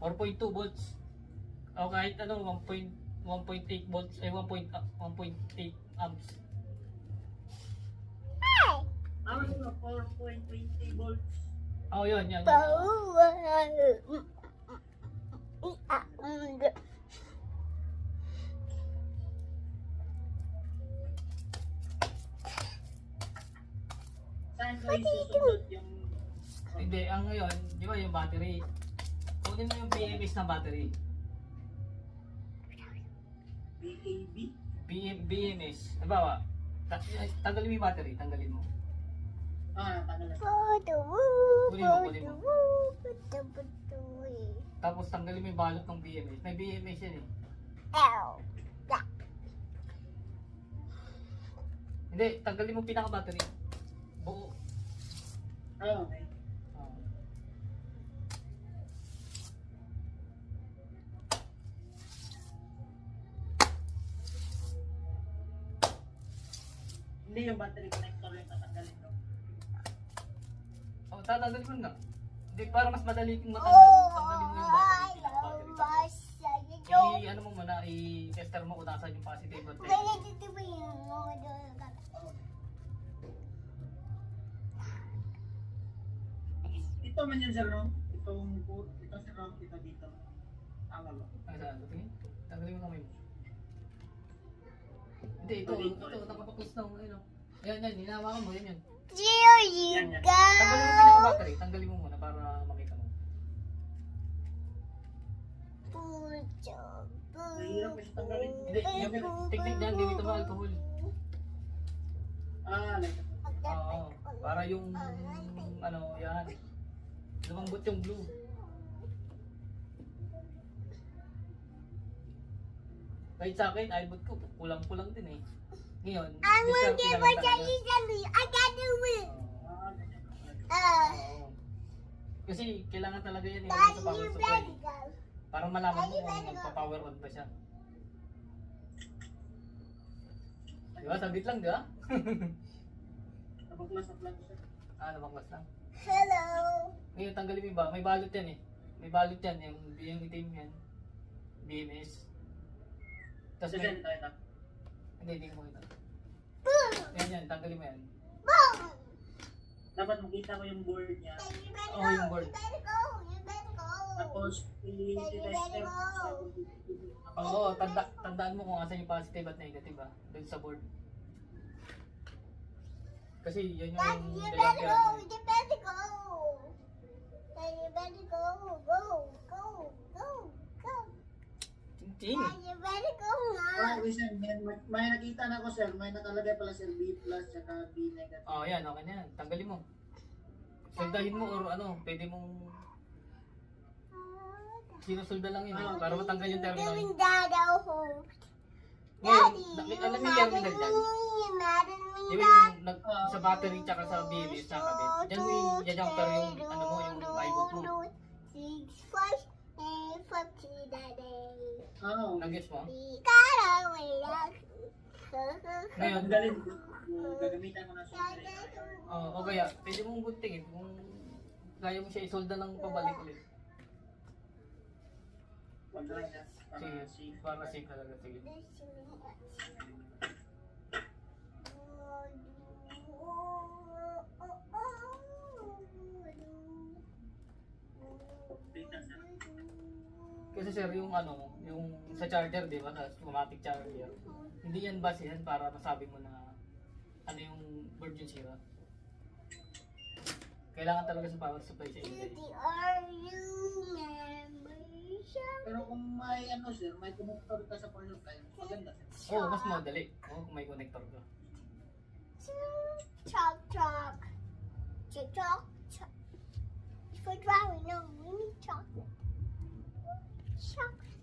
4.2 volts. O kahit ano, 1.8 volts, 1.8 amps. Ano sila? 4.20 volts. Oh, yun. Saan ko isusundot yung... Hindi, ang ngayon, di ba yung battery? Kunin mo yung BMS na battery. BAB? BMS. Halimbawa, tanggalin mo yung battery, tanggalin mo. Natanggal na. Kunin mo. Tapos tanggalin mo yung balot ng BMS. May BMS yan eh. Hindi, tanggalin mo pinaka-battery. Buo. Okay. Oh. Hindi yung battery connector yung tatanggalin ko. Oh, tatanggalin mo na. Hindi, para mas madali kong matanggal. Tanggalin mo yung battery, pinaka-battery. Ano mo muna, i-tester mo kung nasaan yung positive at negative. Ito man yun sir, no? Ito sir, no? Ito dito. Tama ba? Ay, saan? Tingin? Tanggalin mo kamay mo. Hindi, ito, nakapaklos na. Ayun, oh. Yan, hinahawakan mo, yan. Tanggalin mo yung pinaka-battery, tanggalin mo muna para makita mo. Nahihirap kasi tanggalin. Hindi, yung technique niyan, hindi ito ba alcohol? Like Oo, para yung, yan. Lumambot yung blue. Kahit sa akin, iBoot ko, kulang-kulang din eh. Ngayon, discarte na lang talaga. Oo. Kasi kailangan talaga yan yung sa power supply. Para malaman mo kung magpa-power on pa siya. Diba? Sabit lang, diba? Nabaklas na plan sir. Nabaklas lang. Hello. Ngayon, tanggalin mo yung may balot yan eh. May balot yan, yung itim yan. BMS. Tapos Kasi dyan tayo na. hindi ko makita. Yan, tanggalin mo yan. Dapat makita ko yung board niya. Oo, yung board. Tapos, i-tester ko. Oo, tandaan mo kung asan yung positive at negative doon sa board. Kasi yan yung Ting. Sir, may nakita na ako sir. May nakalagay pala sir B plus at B negative. Oh, yan, okay na yan. Tanggalin mo. Soldahin mo or pwede mong sinusulda lang yun para matanggal yung terminal. Ngayon, alam mo yung terminal dyan? Di ba yung sa battery tsaka sa BMS sa kabit? Diyan mo yung jumper yung yung iBoot mo. Nag-gets mo? Ngayon, Gagamitan ko na siya. o kaya, pwede mong guntingin kung kaya mo siya isolda ng pabalik ulit. Pag-try na. Sige, para safe talaga. Sige. Kasi sir, yung sa charger, di ba, sa automatic charger, hindi yan basihan para masabi mo na ano yung board yung sira. Kailangan talaga sa power supply siya ilagay. Pero kung may sir, may connector ka sa power supply, maganda sir. Oo, mas madali. Oo, kung may connector ka. Chalk, chalk. Chalk, chalk, chalk. For drawing, no, we need chocolate. Chocolate.